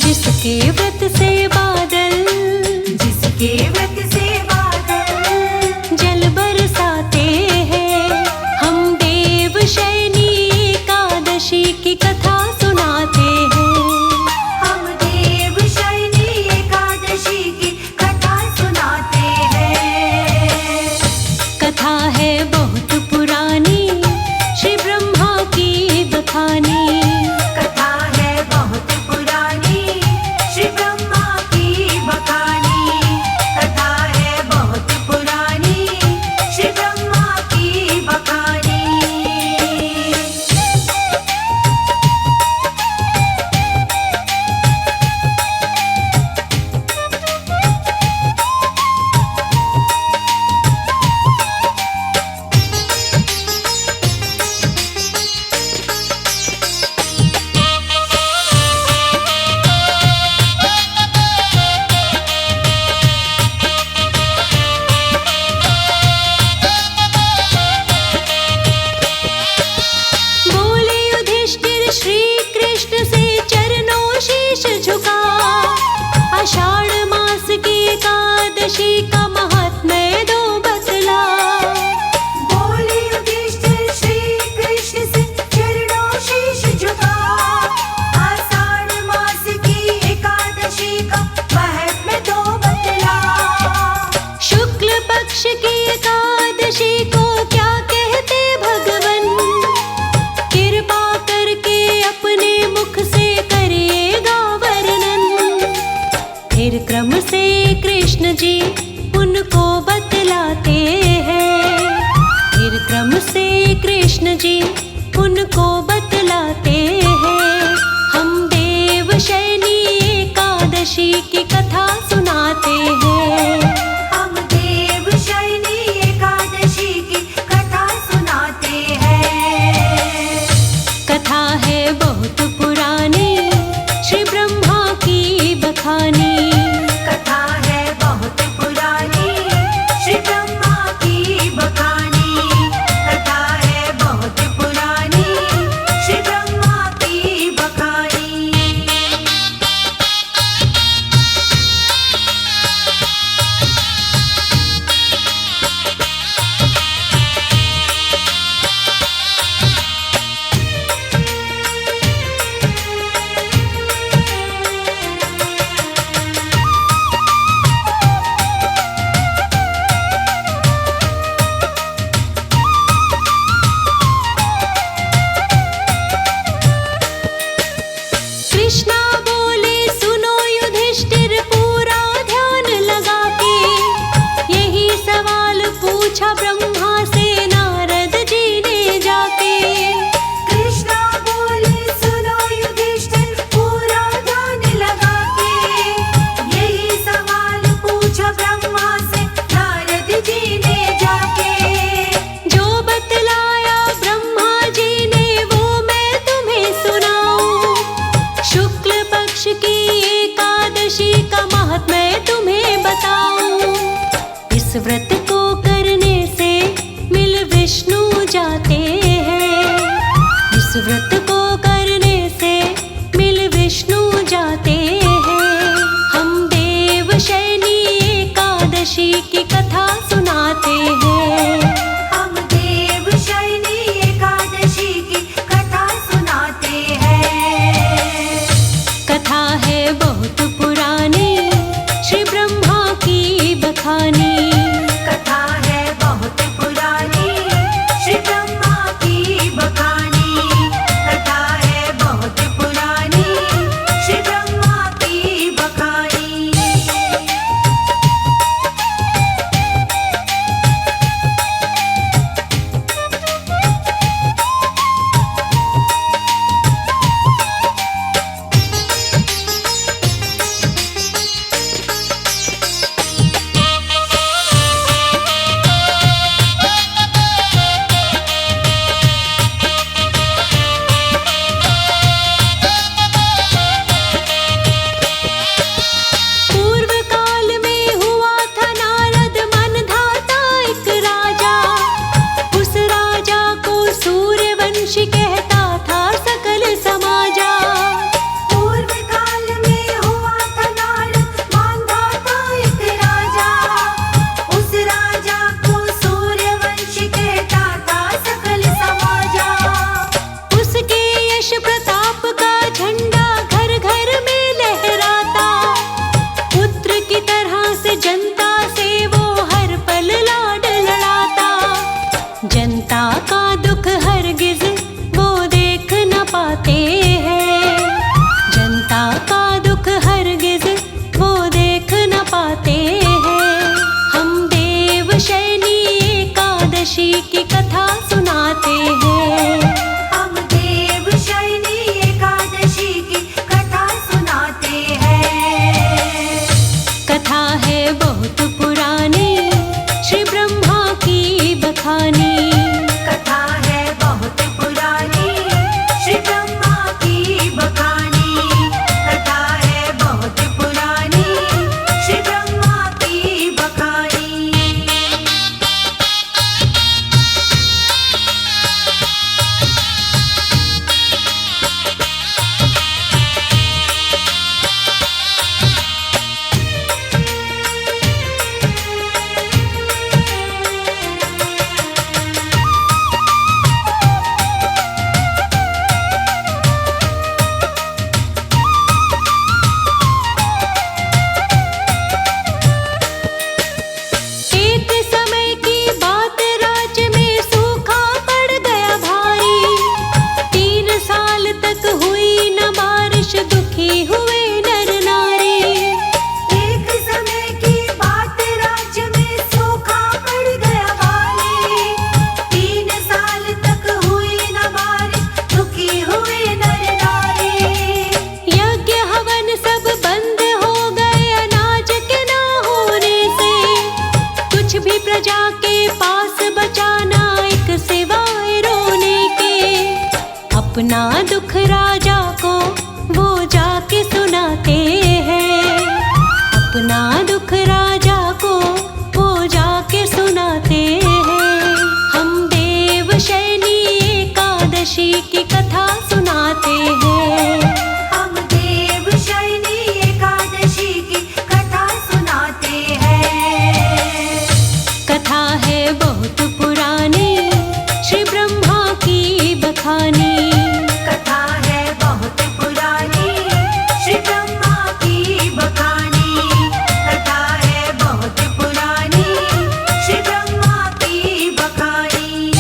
जिसके व्रत से बादल, जिसके व्रत से बादल जल बरसाते हैं। हम देवशयनी एकादशी की कथा सुनाते हैं। हम देवशयनी एकादशी की कथा सुनाते हैं। कथा है बहुत पुरानी, श्री ब्रह्मा की बखानी। कथा है बहुत पुरानी, श्री ब्रह्मा की बखानी। कथा है बहुत पुरानी, श्री ब्रह्मा की बखानी। बोले युधिष्ठिर श्री कृष्ण से चरणों शीश झुका। आषाढ़ मास की एकादशी का महात्म्य दो बतला। बोले युधिष्ठिर श्री कृष्ण से चरणों शीश झुका। आषाढ़ मास की एकादशी का महत्म्य दो बतला। शुक्ल पक्ष की एकादशी को क्या कहते भगवन, कृपा करके अपने मुख से करिएगा वर्णन। फिर क्रम से कृष्ण जी उनको बतलाते हैं। फिर क्रम से कृष्ण जी उनको बतलाते हैं। हम देवशयनी एकादशी की कथा सुनाते हैं। हम देवशयनी एकादशी की कथा सुनाते हैं। कथा है बहुत पुरानी, श्री ब्रह्मा की बखानी। कथा है बहुत पुरानी, श्री ब्रह्मा की बखानी। कथा है बहुत पुरानी, श्री ब्रह्मा की बखानी। कृष्णा बोले सुनो युधिष्ठिर पूरा ध्यान लगा के। यही सवाल पूछा ब्रह्मा से नारद जी ने जाके। कृष्णा बोले सुनो युधिष्ठिर पूरा ध्यान लगा के। यही सवाल पूछा ब्रह्मा से नारद जी ने जाके। जो बतलाया ब्रह्मा जी ने वो मैं तुम्हें सुनाऊं। शुक्ल पक्ष की एकादशी का महात्म्य तुम्हें बताऊं। इस व्रत को करने से मिल विष्णु जाते हैं। इस व्रत को करने से मिल विष्णु जाते हैं। हम देवशयनी एकादशी की कथा सुनाते हैं। हम देवशयनी एकादशी की कथा सुनाते हैं। कथा है बहुत पुरानी, श्री ब्रह्मा की बखानी। कथा है बहुत पुरानी, श्री ब्रह्मा की बखानी। कथा है बहुत पुरानी, श्री ब्रह्मा की बखानी। अपना दुख राजा को वो जाके सुनाते हैं। अपना दुख राजा को वो जाके सुनाते हैं। हम देवशयनी एकादशी की कथा सुनाते हैं। हम देवशयनी एकादशी की कथा सुनाते हैं। कथा है बहुत पुरानी, श्री ब्रह्मा की बखानी। कथा है बहुत पुरानी, श्री ब्रह्मा की बखानी। कथा है बहुत पुरानी, श्री ब्रह्मा की बखानी।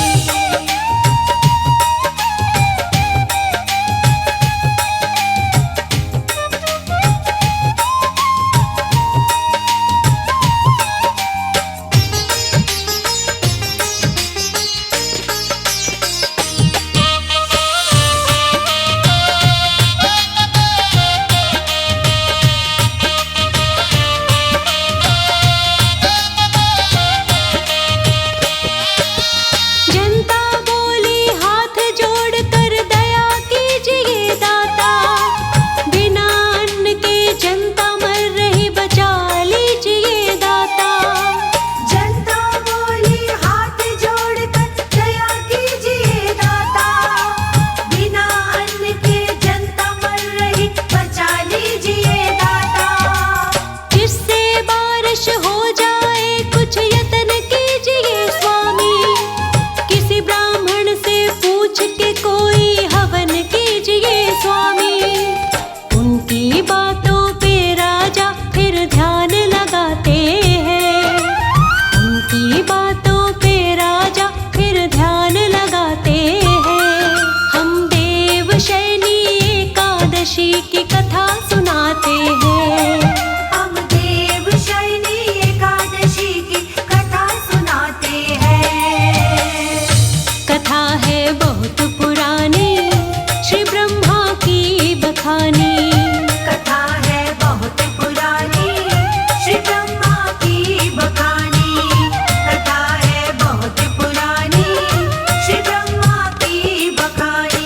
जनता बोली हाथ जोड़कर दया कीजिए दाता। बिना अन्न के जनता मर रही, बचा लीजिए दाता। जनता बोली हाथ जोड़कर दया कीजिए दाता। बिना अन्न के जनता मर रही, बचा लीजिए दाता। जिससे बारिश हो जाए कुछ यत्न कीजिए स्वामी। किसी ब्राह्मण से पूछ के कोई हवन कीजिए स्वामी। उनकी बातों पे राजा फिर ध्यान लगाते हैं। उनकी बातों पे राजा फिर ध्यान लगाते हैं। हम देवशयनी एकादशी की कथा सुनाते हैं। हम देवशयनी एकादशी की कथा सुनाते हैं। कथा है बहुत पुरानी, श्री ब्रह्मा की बखानी। कथा है बहुत पुरानी, श्री ब्रह्मा की बखानी। कथा है बहुत पुरानी, श्री ब्रह्मा की बखानी।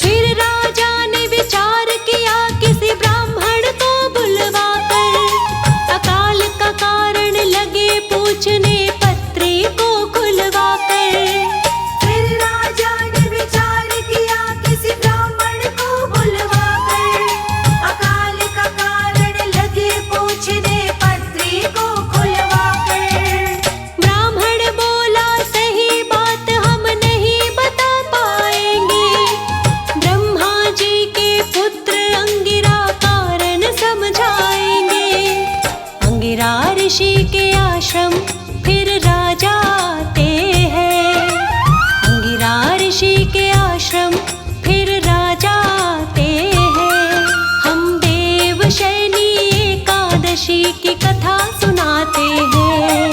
फिर राजा ने विचार किया किसी ब्राह्मण को बुलवाकर। अकाल का कारण लगे पूछने पत्री को खुलवाकर। फिर राजा ने विचार किया किसी ब्राह्मण को बुलवाकर। अकाल का कारण लगे पूछने पत्री को खुलवाकर। ब्राह्मण बोला सही बात हम नहीं बता पाएंगे। ब्रह्मा जी के पुत्र अंगिरा कारण समझाएंगे। अंगिरा ऋषि के आश्रम फिर राजा आते हैं। अंगिरा ऋषि के आश्रम फिर राजा आते हैं। हम देवशयनी एकादशी की कथा सुनाते हैं।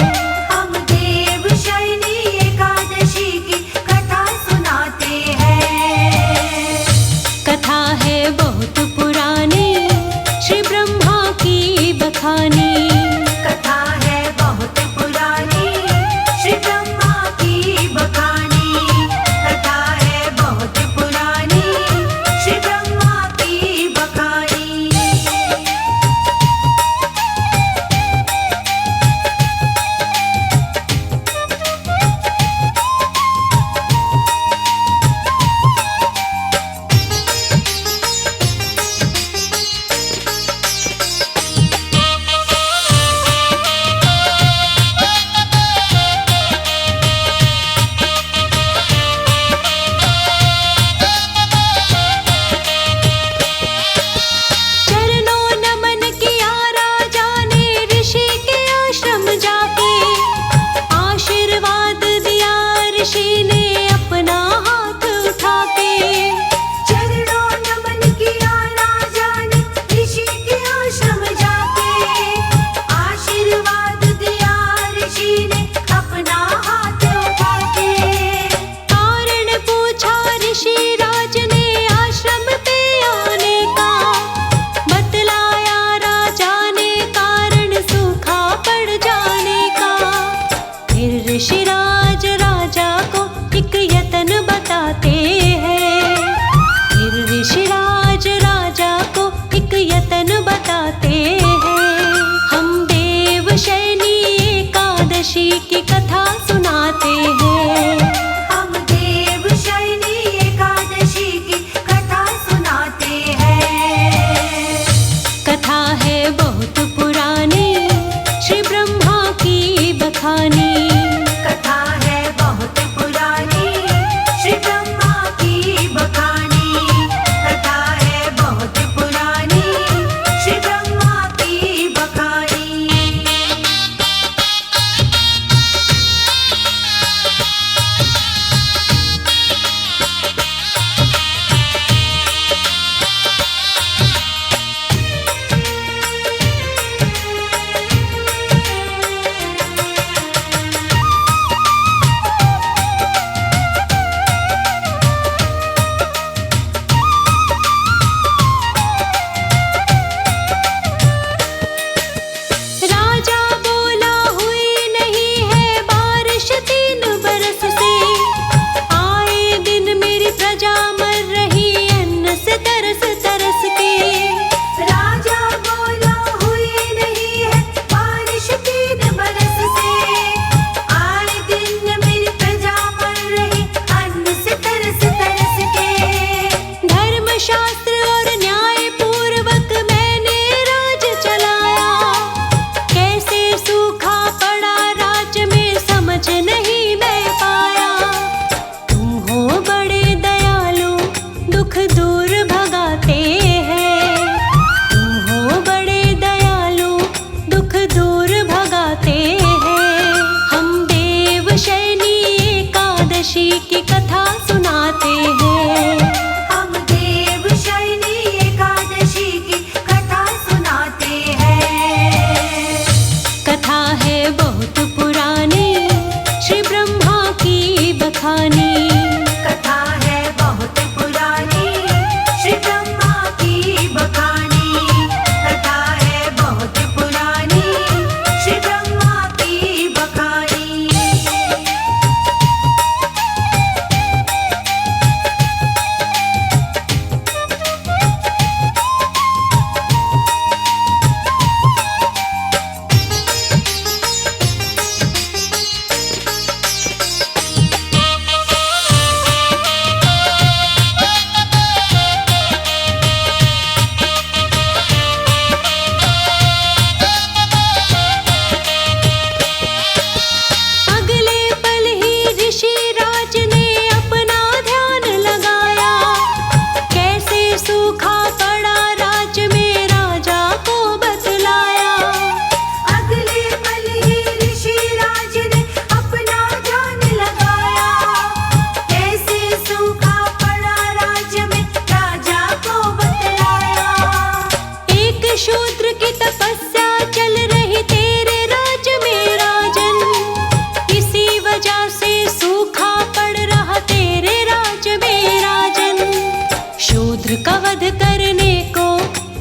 हम देवशयनी एकादशी की कथा सुनाते हैं। कथा है बहुत पुरानी, श्री ब्रह्मा की बखानी। कथा है बहुत पुरानी, श्री ब्रह्मा की बखानी। कथा है बहुत पुरानी, श्री ब्रह्मा की बखानी। कथा है बहुत पुरानी, श्री ब्रह्मा की बखानी। कथा है बहुत पुरानी, श्री ब्रह्मा की बखानी। कथा है बहुत पुरानी, श्री ब्रह्मा की बखानी। राजा बोला हुई नहीं है बारिश 3 बरस से, आए दिन मेरी प्रजा मर रही अन्न से तरस तरस के। राजा बोला हुई नहीं है बारिश 3 बरस से, आए दिन मेरी प्रजा मर रही अन्न से तरस तरस के। धर्म शास्त्र और न्याय पूर्वक मैंने राज चलाया, कैसे सूखा पड़ा राज्य में समझ नहीं मैं पाया। तुम हो बड़े दयालु दुख दूर भगाते हैं, तुम हो बड़े दयालु दुख दूर भगाते हैं। हम देव शयनी एकादशी की कथा सुनाते हैं। हम देव शयनी एकादशी की कथा सुनाते हैं। कथा है बहुत पुरानी, श्री ब्रह्मा की बखानी। कथा है बहुत पुरानी, श्री ब्रह्मा की बखानी। कथा है बहुत पुरानी, श्री ब्रह्मा की बखानी। अगले पल ही ऋषि राज ने अपना ध्यान लगाया, कैसे सूखा पड़ा राज्य में राजा को बतलाया। अगले पल ही ऋषि राज ने अपना ध्यान लगाया, कैसे सूखा पड़ा राज्य में राजा को बतलाया। एक शूद्र की तपस्या चल रही तेरे राज्य में राजन, इसी वजह से सूखा पड़ रहा तेरे राज्य में राजन। शूद्र का वध करने को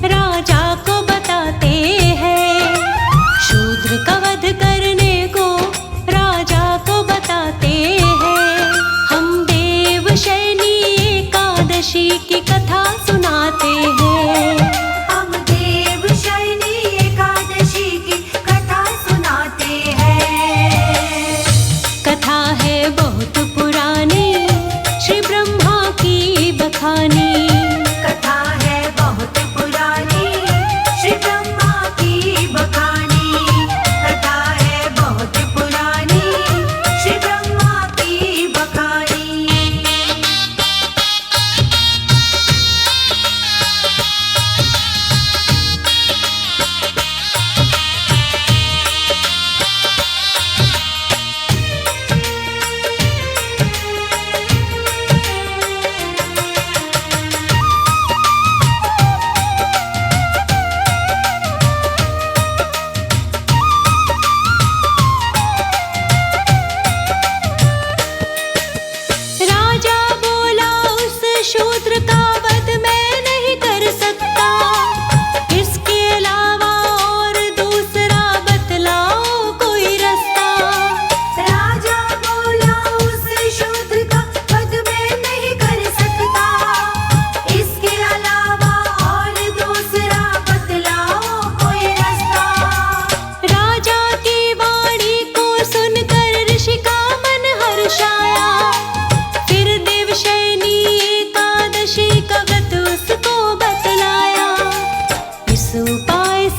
राजा को बताते हैं, शूद्र का वध करने को राजा को बताते हैं। हम देव शयनी एकादशी की कथा सुनाते हैं। हम देव शयनी एकादशी की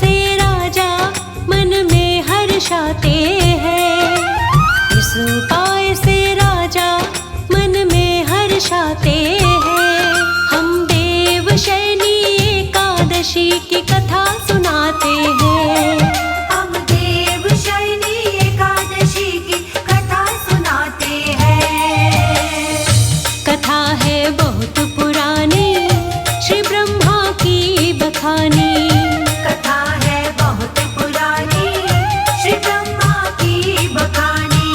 से राजा मन में हर्षाते हैं। इस उपाय से राजा मन में हर्षाते हैं। हम देवशयनी एकादशी की कथा सुनाते हैं। हम देवशयनी एकादशी की कथा सुनाते हैं। कथा है बहुत पुरानी, श्री ब्रह्मा की बखानी। कथा है बहुत पुरानी, श्री ब्रह्मा की बखानी।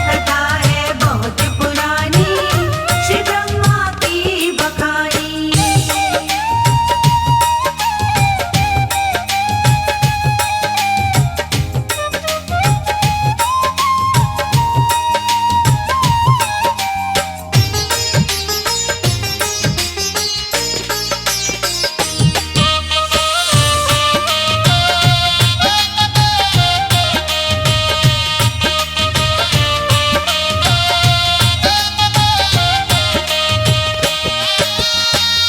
कथा है बहुत पुरानी, श्री ब्रह्मा की बखानी।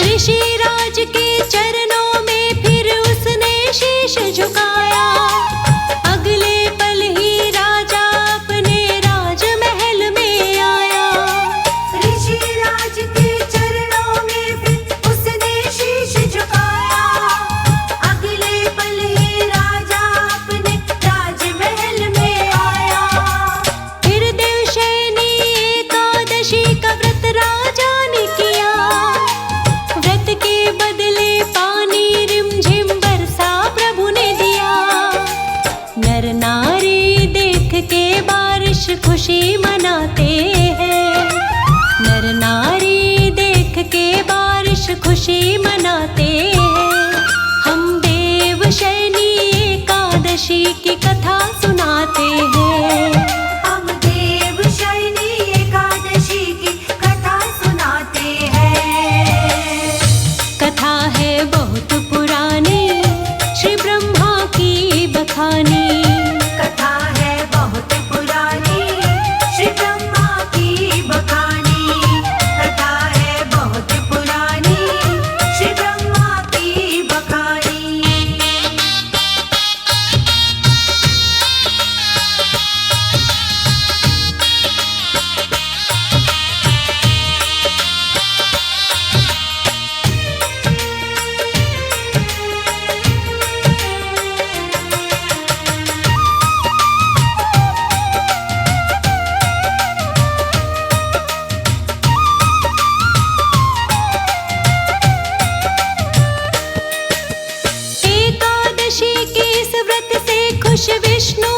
ऋषिराज के चरणों में फिर उसने शीश झुकाया। अगले पल ही राजा अपने राजमहल में आया। ऋषिराज के चरणों में फिर उसने शीश झुकाया। अगले पल ही राजा अपने राजमहल में आया। फिर देवशयनी एकादशी का व्रत राजा ने किया। व्रत के बदले पानी रिमझिम बरसा प्रभु ने दिया। नर नारी देख के बारिश खुशी मनाते हैं। नर नारी देख के बारिश खुशी मनाते हैं। हम देवशयनी एकादशी की कथा सुनाते हैं। हम देवशयनी एकादशी की कथा सुनाते हैं। कथा है बहुत पुरानी, श्री ब्रह्मा की बखानी। कथा है बहुत पुरानी, श्री ब्रह्मा की बखानी। कथा है बहुत पुरानी, श्री ब्रह्मा की बखानी। एकादशी के इस व्रत से खुश विष्णु